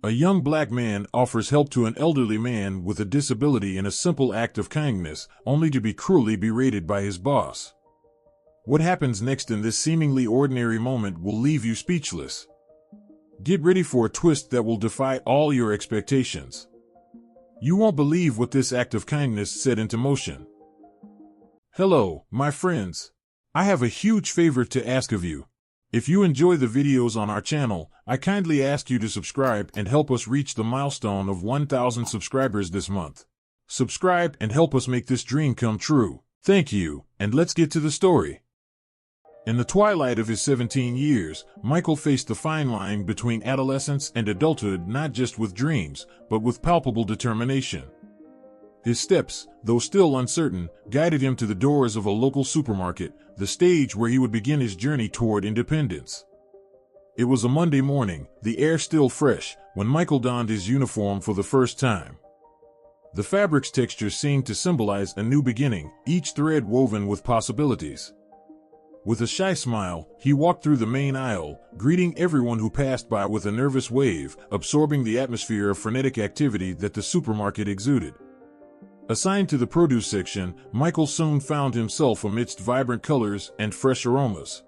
A young black man offers help to an elderly man with a disability in a simple act of kindness, only to be cruelly berated by his boss. What happens next in this seemingly ordinary moment will leave you speechless. Get ready for a twist that will defy all your expectations. You won't believe what this act of kindness set into motion. Hello, my friends. I have a huge favor to ask of you. If you enjoy the videos on our channel, I kindly ask you to subscribe and help us reach the milestone of 1,000 subscribers this month. Subscribe and help us make this dream come true. Thank you, and let's get to the story. In the twilight of his 17 years, Michael faced the fine line between adolescence and adulthood not just with dreams, but with palpable determination. His steps, though still uncertain, guided him to the doors of a local supermarket, the stage where he would begin his journey toward independence. It was a Monday morning, the air still fresh, when Michael donned his uniform for the first time. The fabric's texture seemed to symbolize a new beginning, each thread woven with possibilities. With a shy smile, he walked through the main aisle, greeting everyone who passed by with a nervous wave, absorbing the atmosphere of frenetic activity that the supermarket exuded. Assigned to the produce section, Michael soon found himself amidst vibrant colors and fresh aromas.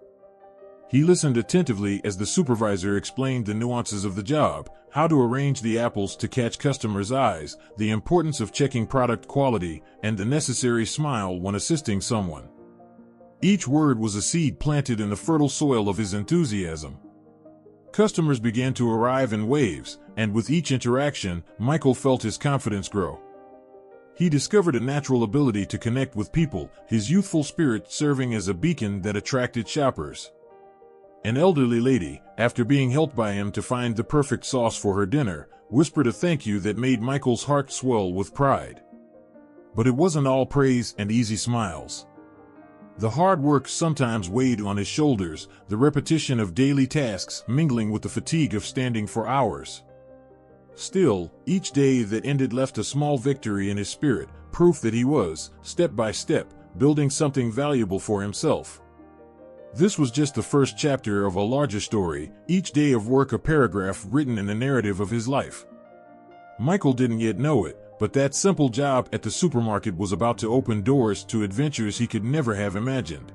He listened attentively as the supervisor explained the nuances of the job, how to arrange the apples to catch customers' eyes, the importance of checking product quality, and the necessary smile when assisting someone. Each word was a seed planted in the fertile soil of his enthusiasm. Customers began to arrive in waves, and with each interaction, Michael felt his confidence grow. He discovered a natural ability to connect with people, his youthful spirit serving as a beacon that attracted shoppers. An elderly lady, after being helped by him to find the perfect sauce for her dinner, whispered a thank you that made Michael's heart swell with pride. But it wasn't all praise and easy smiles. The hard work sometimes weighed on his shoulders, the repetition of daily tasks mingling with the fatigue of standing for hours. Still, each day that ended left a small victory in his spirit, proof that he was, step by step, building something valuable for himself. This was just the first chapter of a larger story, each day of work a paragraph written in the narrative of his life. Michael didn't yet know it, but that simple job at the supermarket was about to open doors to adventures he could never have imagined.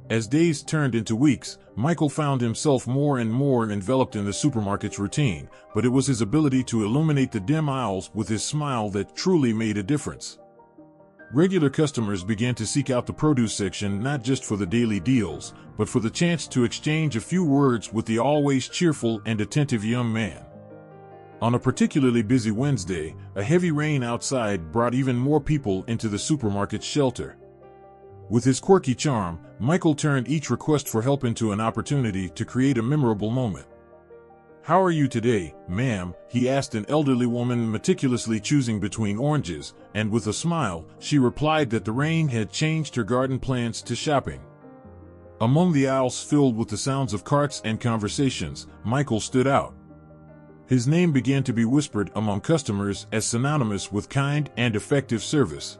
As days turned into weeks, Michael found himself more and more enveloped in the supermarket's routine, but it was his ability to illuminate the dim aisles with his smile that truly made a difference. Regular customers began to seek out the produce section not just for the daily deals, but for the chance to exchange a few words with the always cheerful and attentive young man. On a particularly busy Wednesday, a heavy rain outside brought even more people into the supermarket's shelter. With his quirky charm, Michael turned each request for help into an opportunity to create a memorable moment. "How are you today, ma'am?" he asked an elderly woman meticulously choosing between oranges, and with a smile, she replied that the rain had changed her garden plans to shopping. Among the aisles filled with the sounds of carts and conversations, Michael stood out. His name began to be whispered among customers as synonymous with kind and effective service.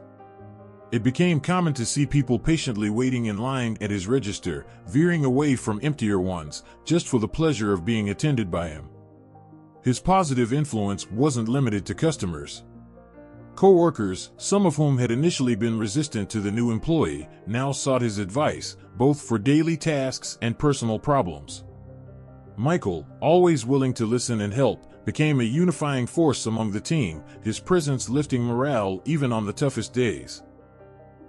It became common to see people patiently waiting in line at his register, veering away from emptier ones, just for the pleasure of being attended by him. His positive influence wasn't limited to customers. Co-workers, some of whom had initially been resistant to the new employee, now sought his advice, both for daily tasks and personal problems. Michael, always willing to listen and help, became a unifying force among the team, his presence lifting morale even on the toughest days.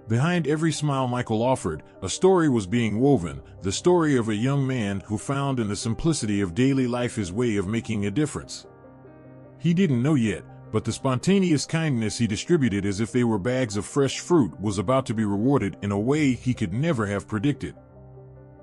Behind every smile Michael offered, a story was being woven, the story of a young man who found in the simplicity of daily life his way of making a difference. He didn't know yet, but the spontaneous kindness he distributed as if they were bags of fresh fruit was about to be rewarded in a way he could never have predicted.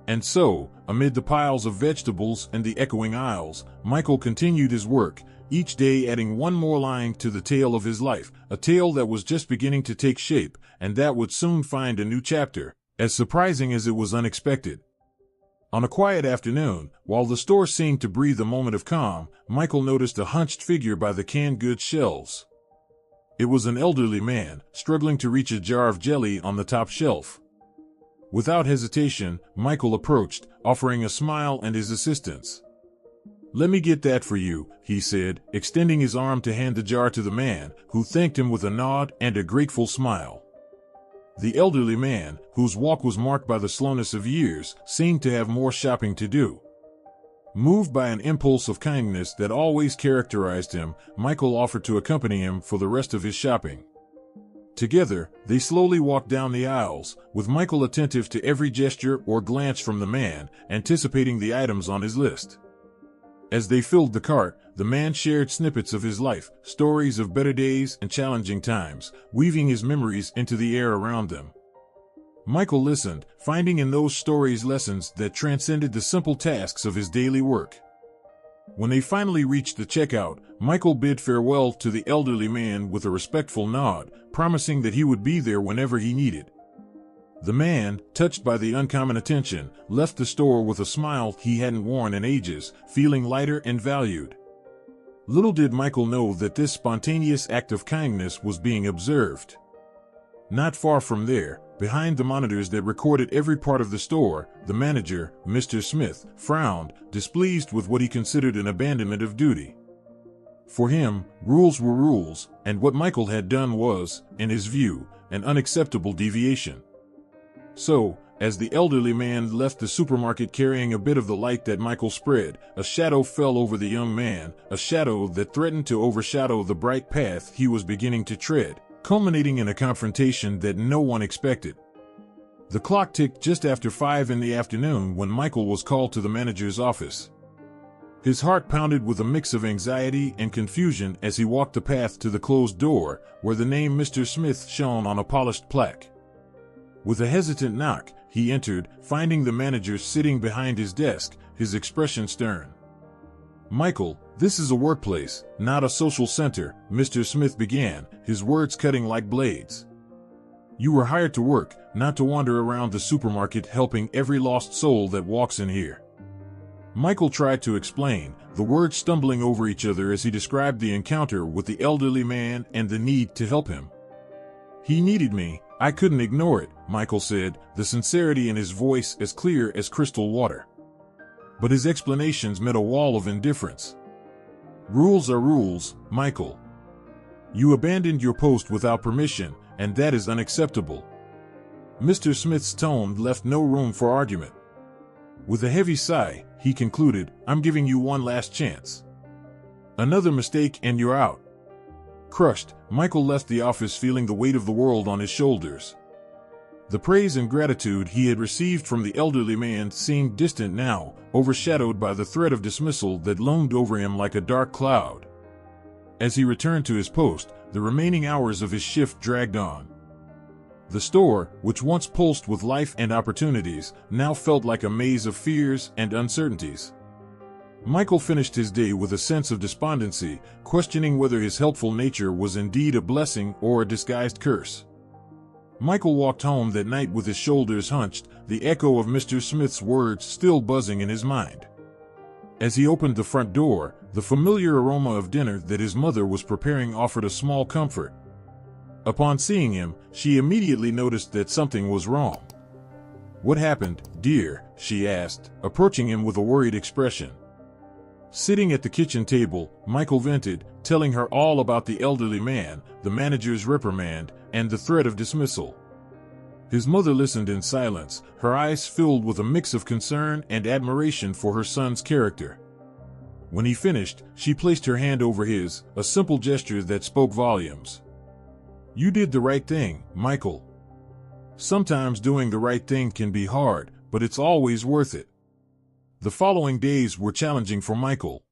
And so, amid the piles of vegetables and the echoing aisles, Michael continued his work, each day adding one more line to the tale of his life, a tale that was just beginning to take shape, and that would soon find a new chapter, as surprising as it was unexpected. On a quiet afternoon, while the store seemed to breathe a moment of calm, Michael noticed a hunched figure by the canned goods shelves. It was an elderly man, struggling to reach a jar of jelly on the top shelf. Without hesitation, Michael approached, offering a smile and his assistance. "Let me get that for you," he said, extending his arm to hand the jar to the man, who thanked him with a nod and a grateful smile. The elderly man, whose walk was marked by the slowness of years, seemed to have more shopping to do. Moved by an impulse of kindness that always characterized him, Michael offered to accompany him for the rest of his shopping. Together, they slowly walked down the aisles, with Michael attentive to every gesture or glance from the man, anticipating the items on his list. As they filled the cart, the man shared snippets of his life, stories of better days and challenging times, weaving his memories into the air around them. Michael listened, finding in those stories lessons that transcended the simple tasks of his daily work. When they finally reached the checkout, Michael bid farewell to the elderly man with a respectful nod, promising that he would be there whenever he needed. The man, touched by the uncommon attention, left the store with a smile he hadn't worn in ages, feeling lighter and valued. Little did Michael know that this spontaneous act of kindness was being observed. Not far from there, behind the monitors that recorded every part of the store, the manager, Mr. Smith, frowned, displeased with what he considered an abandonment of duty. For him, rules were rules, and what Michael had done was, in his view, an unacceptable deviation. So, as the elderly man left the supermarket carrying a bit of the light that Michael spread, a shadow fell over the young man, a shadow that threatened to overshadow the bright path he was beginning to tread, culminating in a confrontation that no one expected. The clock ticked just after 5 in the afternoon when Michael was called to the manager's office. His heart pounded with a mix of anxiety and confusion as he walked the path to the closed door, where the name Mr. Smith shone on a polished plaque. With a hesitant knock, he entered, finding the manager sitting behind his desk, his expression stern. "Michael, this is a workplace, not a social center," Mr. Smith began, his words cutting like blades. "You were hired to work, not to wander around the supermarket helping every lost soul that walks in here." Michael tried to explain, the words stumbling over each other as he described the encounter with the elderly man and the need to help him. "He needed me. I couldn't ignore it," Michael said, the sincerity in his voice as clear as crystal water. But his explanations met a wall of indifference. "Rules are rules, Michael. You abandoned your post without permission, and that is unacceptable." Mr. Smith's tone left no room for argument. With a heavy sigh, he concluded, "I'm giving you one last chance. Another mistake and you're out." Crushed, Michael left the office feeling the weight of the world on his shoulders. The praise and gratitude he had received from the elderly man seemed distant now, overshadowed by the threat of dismissal that loomed over him like a dark cloud. As he returned to his post, the remaining hours of his shift dragged on. The store, which once pulsed with life and opportunities, now felt like a maze of fears and uncertainties. Michael finished his day with a sense of despondency, questioning whether his helpful nature was indeed a blessing or a disguised curse. Michael walked home that night with his shoulders hunched, the echo of Mr. Smith's words still buzzing in his mind. As he opened the front door, the familiar aroma of dinner that his mother was preparing offered a small comfort. Upon seeing him, she immediately noticed that something was wrong. "What happened, dear?" she asked, approaching him with a worried expression. Sitting at the kitchen table, Michael vented, telling her all about the elderly man, the manager's reprimand, and the threat of dismissal. His mother listened in silence, her eyes filled with a mix of concern and admiration for her son's character. When he finished, she placed her hand over his, a simple gesture that spoke volumes. "You did the right thing, Michael. Sometimes doing the right thing can be hard, but it's always worth it." The following days were challenging for Michael.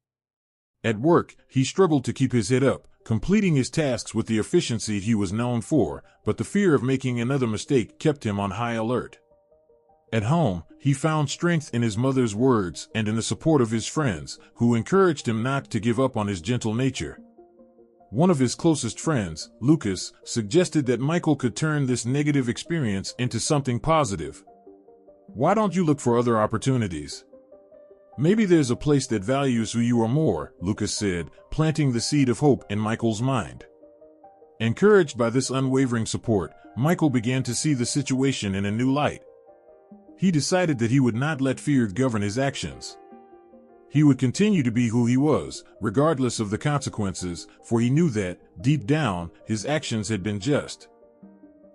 At work, he struggled to keep his head up, completing his tasks with the efficiency he was known for, but the fear of making another mistake kept him on high alert. At home, he found strength in his mother's words and in the support of his friends, who encouraged him not to give up on his gentle nature. One of his closest friends, Lucas, suggested that Michael could turn this negative experience into something positive. "Why don't you look for other opportunities? Maybe there's a place that values who you are more," Lucas said, planting the seed of hope in Michael's mind. Encouraged by this unwavering support, Michael began to see the situation in a new light. He decided that he would not let fear govern his actions. He would continue to be who he was, regardless of the consequences, for he knew that, deep down, his actions had been just.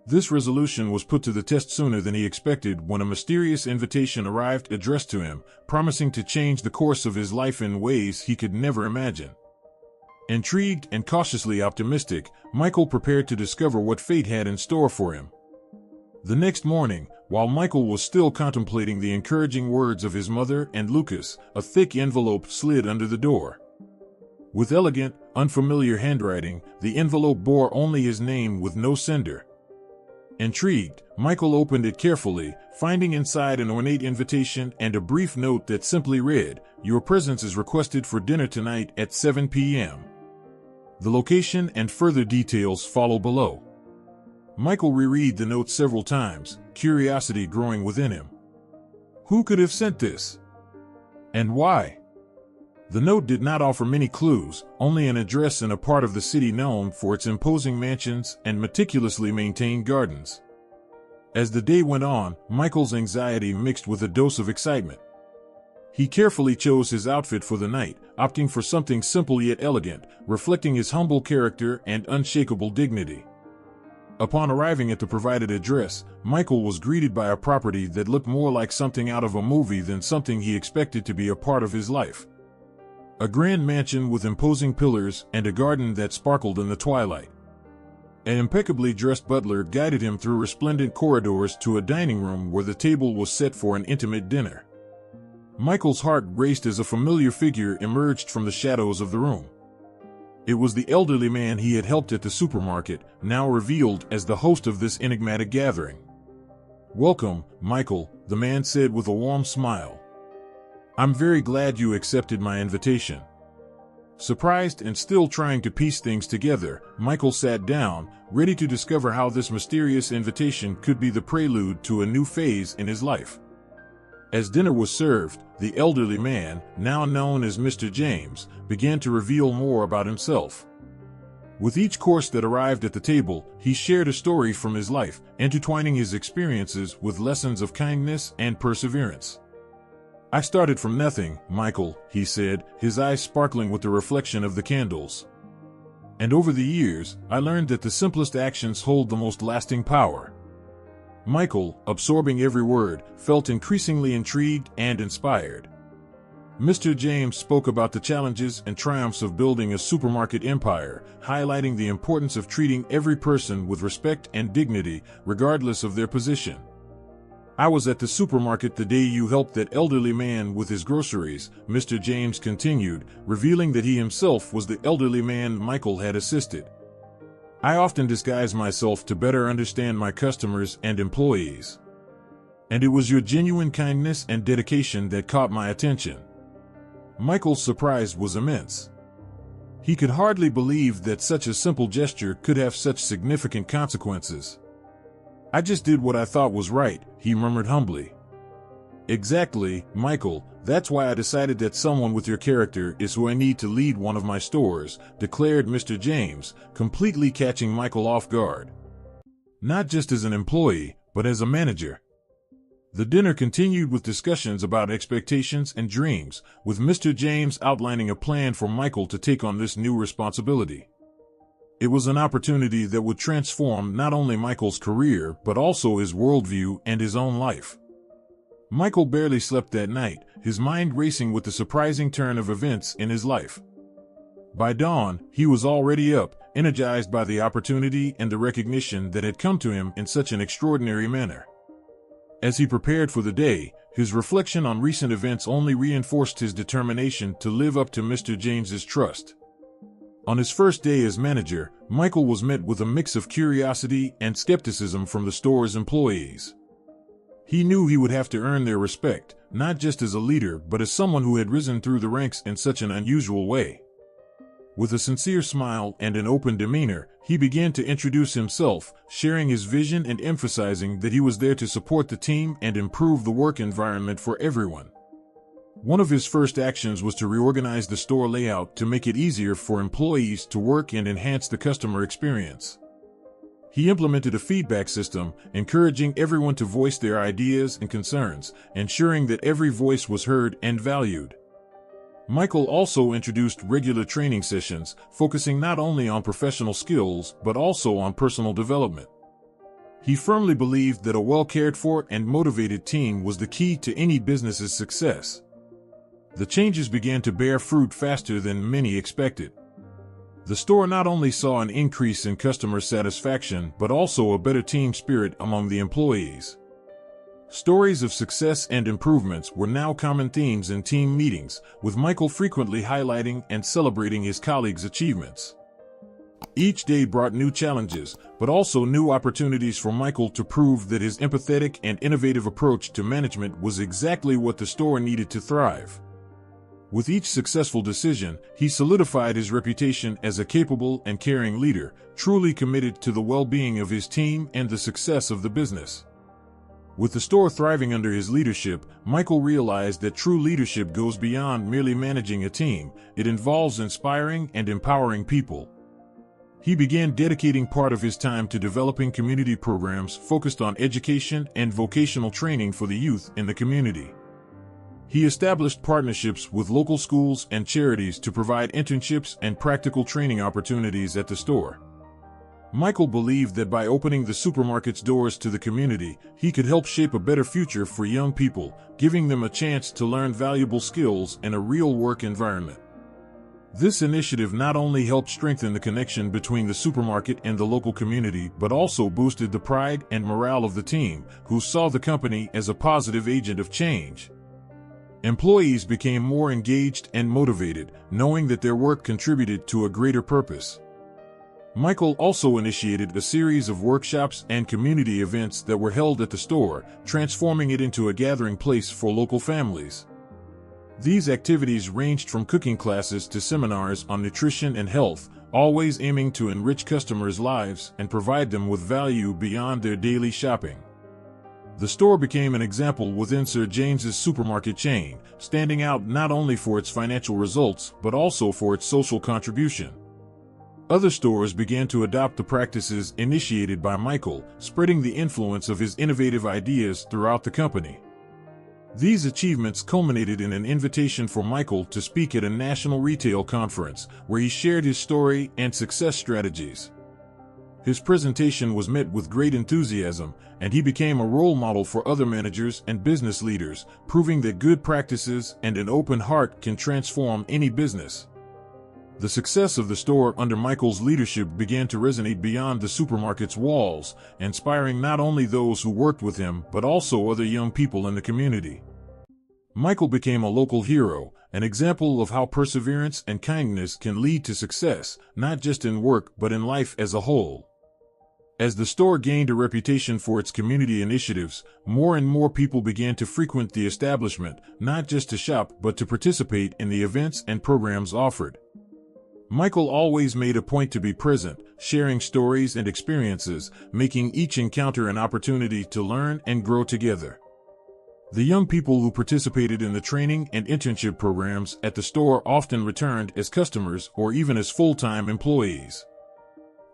This resolution was put to the test sooner than he expected when a mysterious invitation arrived addressed to him, promising to change the course of his life in ways he could never imagine. Intrigued and cautiously optimistic, Michael prepared to discover what fate had in store for him. The next morning, while Michael was still contemplating the encouraging words of his mother and Lucas, a thick envelope slid under the door. With elegant, unfamiliar handwriting, the envelope bore only his name with no sender. Intrigued, Michael opened it carefully, finding inside an ornate invitation and a brief note that simply read, "Your presence is requested for dinner tonight at 7 p.m. The location and further details follow below. Michael reread the note several times, curiosity growing within him. Who could have sent this? And why? The note did not offer many clues, only an address in a part of the city known for its imposing mansions and meticulously maintained gardens. As the day went on, Michael's anxiety mixed with a dose of excitement. He carefully chose his outfit for the night, opting for something simple yet elegant, reflecting his humble character and unshakable dignity. Upon arriving at the provided address, Michael was greeted by a property that looked more like something out of a movie than something he expected to be a part of his life. A grand mansion with imposing pillars and a garden that sparkled in the twilight. An impeccably dressed butler guided him through resplendent corridors to a dining room where the table was set for an intimate dinner. Michael's heart raced as a familiar figure emerged from the shadows of the room. It was the elderly man he had helped at the supermarket, now revealed as the host of this enigmatic gathering. "Welcome, Michael," the man said with a warm smile. "I'm very glad you accepted my invitation." Surprised and still trying to piece things together, Michael sat down, ready to discover how this mysterious invitation could be the prelude to a new phase in his life. As dinner was served, the elderly man, now known as Mr. James, began to reveal more about himself. With each course that arrived at the table, he shared a story from his life, intertwining his experiences with lessons of kindness and perseverance. "I started from nothing, Michael," he said, his eyes sparkling with the reflection of the candles. "And over the years, I learned that the simplest actions hold the most lasting power." Michael, absorbing every word, felt increasingly intrigued and inspired. Mr. James spoke about the challenges and triumphs of building a supermarket empire, highlighting the importance of treating every person with respect and dignity, regardless of their position. "I was at the supermarket the day you helped that elderly man with his groceries," Mr. James continued, revealing that he himself was the elderly man Michael had assisted. "I often disguise myself to better understand my customers and employees. And it was your genuine kindness and dedication that caught my attention." Michael's surprise was immense. He could hardly believe that such a simple gesture could have such significant consequences. "I just did what I thought was right," he murmured humbly. "Exactly, Michael, that's why I decided that someone with your character is who I need to lead one of my stores," declared Mr. James, completely catching Michael off guard. "Not just as an employee, but as a manager." The dinner continued with discussions about expectations and dreams, with Mr. James outlining a plan for Michael to take on this new responsibility. It was an opportunity that would transform not only Michael's career but also his worldview and his own life. Michael barely slept that night, his mind racing with the surprising turn of events in his life. By dawn, he was already up, energized by the opportunity and the recognition that had come to him in such an extraordinary manner. As he prepared for the day, his reflection on recent events only reinforced his determination to live up to Mr. James's trust. On his first day as manager, Michael was met with a mix of curiosity and skepticism from the store's employees. He knew he would have to earn their respect, not just as a leader but as someone who had risen through the ranks in such an unusual way. With a sincere smile and an open demeanor, he began to introduce himself, sharing his vision and emphasizing that he was there to support the team and improve the work environment for everyone. One of his first actions was to reorganize the store layout to make it easier for employees to work and enhance the customer experience. He implemented a feedback system, encouraging everyone to voice their ideas and concerns, ensuring that every voice was heard and valued. Michael also introduced regular training sessions, focusing not only on professional skills but also on personal development. He firmly believed that a well-cared-for and motivated team was the key to any business's success. The changes began to bear fruit faster than many expected. The store not only saw an increase in customer satisfaction but also a better team spirit among the employees. Stories of success and improvements were now common themes in team meetings, with Michael frequently highlighting and celebrating his colleagues' achievements. Each day brought new challenges, but also new opportunities for Michael to prove that his empathetic and innovative approach to management was exactly what the store needed to thrive. With each successful decision, he solidified his reputation as a capable and caring leader, truly committed to the well-being of his team and the success of the business. With the store thriving under his leadership, Michael realized that true leadership goes beyond merely managing a team. It involves inspiring and empowering people. He began dedicating part of his time to developing community programs focused on education and vocational training for the youth in the community. He established partnerships with local schools and charities to provide internships and practical training opportunities at the store. Michael believed that by opening the supermarket's doors to the community, he could help shape a better future for young people, giving them a chance to learn valuable skills in a real work environment. This initiative not only helped strengthen the connection between the supermarket and the local community, but also boosted the pride and morale of the team, who saw the company as a positive agent of change. Employees became more engaged and motivated, knowing that their work contributed to a greater purpose. Michael also initiated a series of workshops and community events that were held at the store, transforming it into a gathering place for local families. These activities ranged from cooking classes to seminars on nutrition and health, always aiming to enrich customers' lives and provide them with value beyond their daily shopping. The store became an example within Sir James's supermarket chain, standing out not only for its financial results but also for its social contribution. Other stores began to adopt the practices initiated by Michael, spreading the influence of his innovative ideas throughout the company. These achievements culminated in an invitation for Michael to speak at a national retail conference, where he shared his story and success strategies. His presentation was met with great enthusiasm, and he became a role model for other managers and business leaders, proving that good practices and an open heart can transform any business. The success of the store under Michael's leadership began to resonate beyond the supermarket's walls, inspiring not only those who worked with him but also other young people in the community. Michael became a local hero, an example of how perseverance and kindness can lead to success, not just in work but in life as a whole. As the store gained a reputation for its community initiatives, more and more people began to frequent the establishment, not just to shop but to participate in the events and programs offered. Michael always made a point to be present, sharing stories and experiences, making each encounter an opportunity to learn and grow together. The young people who participated in the training and internship programs at the store often returned as customers or even as full-time employees.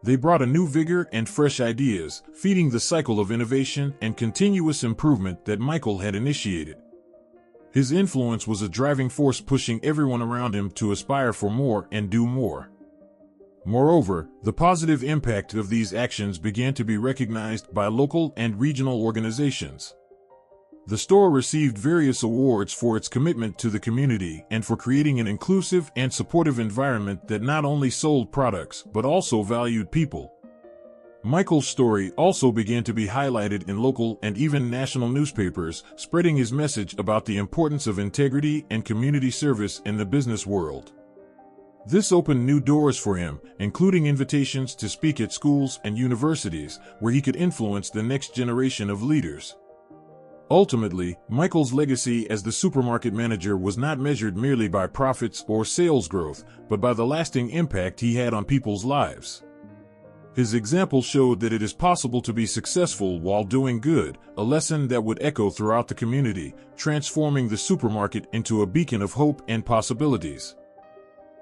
They brought a new vigor and fresh ideas, feeding the cycle of innovation and continuous improvement that Michael had initiated. His influence was a driving force pushing everyone around him to aspire for more and do more. Moreover, the positive impact of these actions began to be recognized by local and regional organizations. The store received various awards for its commitment to the community and for creating an inclusive and supportive environment that not only sold products but also valued people. Michael's story also began to be highlighted in local and even national newspapers, spreading his message about the importance of integrity and community service in the business world. This opened new doors for him, including invitations to speak at schools and universities, where he could influence the next generation of leaders. Ultimately, Michael's legacy as the supermarket manager was not measured merely by profits or sales growth, but by the lasting impact he had on people's lives. His example showed that it is possible to be successful while doing good, a lesson that would echo throughout the community, transforming the supermarket into a beacon of hope and possibilities.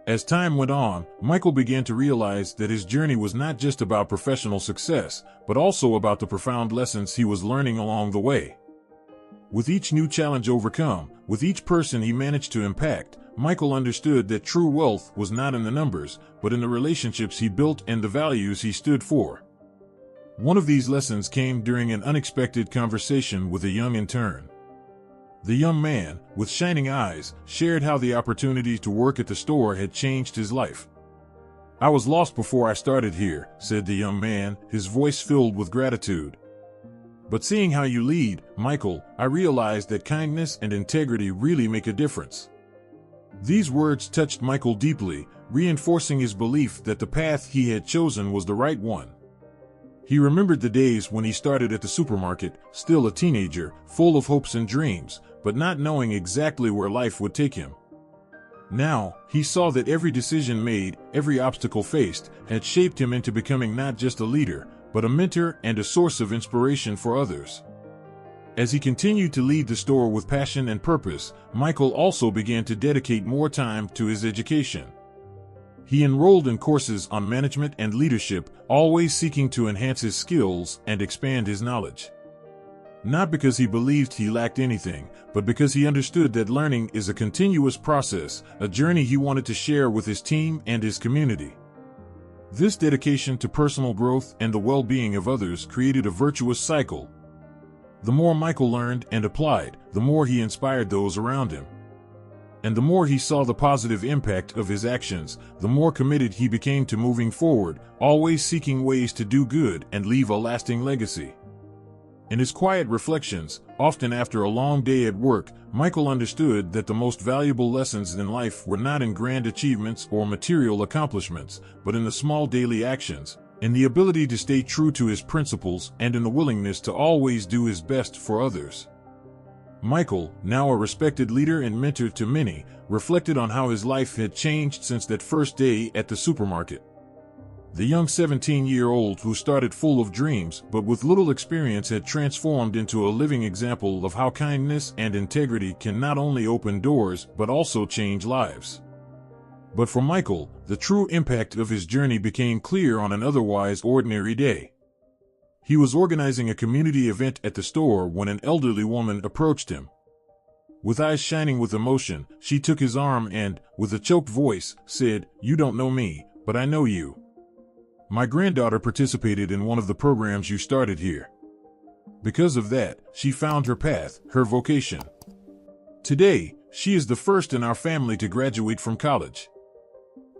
As time went on, Michael began to realize that his journey was not just about professional success, but also about the profound lessons he was learning along the way. With each new challenge overcome, with each person he managed to impact, Michael understood that true wealth was not in the numbers, but in the relationships he built and the values he stood for. One of these lessons came during an unexpected conversation with a young intern. The young man, with shining eyes, shared how the opportunity to work at the store had changed his life. "I was lost before I started here," said the young man, his voice filled with gratitude. "But seeing how you lead, Michael, I realized that kindness and integrity really make a difference." These words touched Michael deeply, reinforcing his belief that the path he had chosen was the right one. He remembered the days when he started at the supermarket, still a teenager, full of hopes and dreams, but not knowing exactly where life would take him. Now, he saw that every decision made, every obstacle faced, had shaped him into becoming not just a leader, but a mentor and a source of inspiration for others. As he continued to lead the store with passion and purpose, Michael also began to dedicate more time to his education. He enrolled in courses on management and leadership, always seeking to enhance his skills and expand his knowledge. Not because he believed he lacked anything, but because he understood that learning is a continuous process, a journey he wanted to share with his team and his community. This dedication to personal growth and the well-being of others created a virtuous cycle. The more Michael learned and applied, the more he inspired those around him. And the more he saw the positive impact of his actions, the more committed he became to moving forward, always seeking ways to do good and leave a lasting legacy. In his quiet reflections, often after a long day at work, Michael understood that the most valuable lessons in life were not in grand achievements or material accomplishments, but in the small daily actions, in the ability to stay true to his principles, and in the willingness to always do his best for others. Michael, now a respected leader and mentor to many, reflected on how his life had changed since that first day at the supermarket. The young 17-year-old who started full of dreams but with little experience had transformed into a living example of how kindness and integrity can not only open doors but also change lives. But for Michael, the true impact of his journey became clear on an otherwise ordinary day. He was organizing a community event at the store when an elderly woman approached him. With eyes shining with emotion, she took his arm and, with a choked voice, said, "You don't know me, but I know you. My granddaughter participated in one of the programs you started here. Because of that, she found her path, her vocation. Today, she is the first in our family to graduate from college."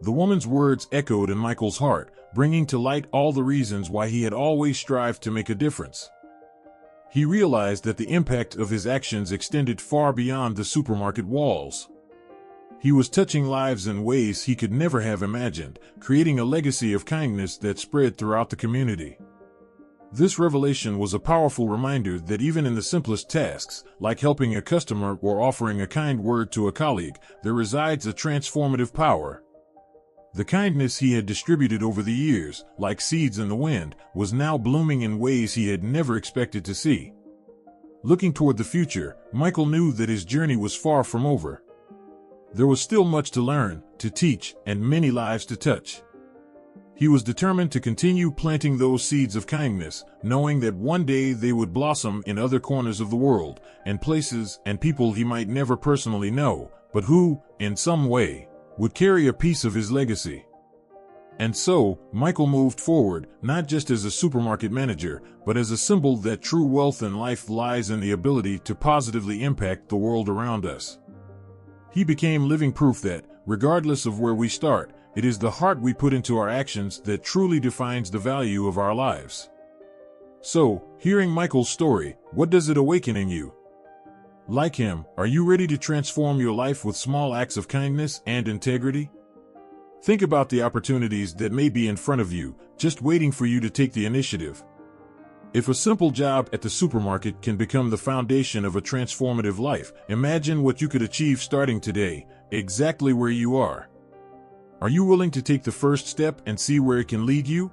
The woman's words echoed in Michael's heart, bringing to light all the reasons why he had always strived to make a difference. He realized that the impact of his actions extended far beyond the supermarket walls. He was touching lives in ways he could never have imagined, creating a legacy of kindness that spread throughout the community. This revelation was a powerful reminder that even in the simplest tasks, like helping a customer or offering a kind word to a colleague, there resides a transformative power. The kindness he had distributed over the years, like seeds in the wind, was now blooming in ways he had never expected to see. Looking toward the future, Michael knew that his journey was far from over. There was still much to learn, to teach, and many lives to touch. He was determined to continue planting those seeds of kindness, knowing that one day they would blossom in other corners of the world, and places and people he might never personally know, but who, in some way, would carry a piece of his legacy. And so, Michael moved forward, not just as a supermarket manager, but as a symbol that true wealth in life lies in the ability to positively impact the world around us. He became living proof that, regardless of where we start, it is the heart we put into our actions that truly defines the value of our lives. So, hearing Michael's story, what does it awaken in you? Like him, are you ready to transform your life with small acts of kindness and integrity? Think about the opportunities that may be in front of you, just waiting for you to take the initiative. If a simple job at the supermarket can become the foundation of a transformative life, imagine what you could achieve starting today, exactly where you are. Are you willing to take the first step and see where it can lead you?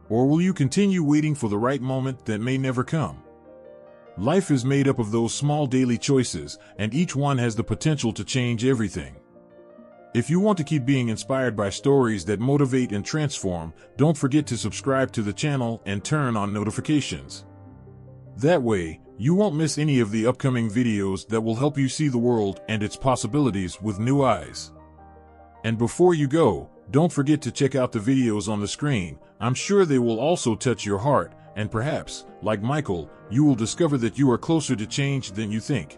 Or will you continue waiting for the right moment that may never come? Life is made up of those small daily choices, and each one has the potential to change everything. If you want to keep being inspired by stories that motivate and transform, don't forget to subscribe to the channel and turn on notifications. That way, You won't miss any of the upcoming videos that will help you see the world and its possibilities with new eyes. And before you go, don't forget to check out the videos on the screen. I'm sure they will also touch your heart, and perhaps, like Michael, you will discover that you are closer to change than you think.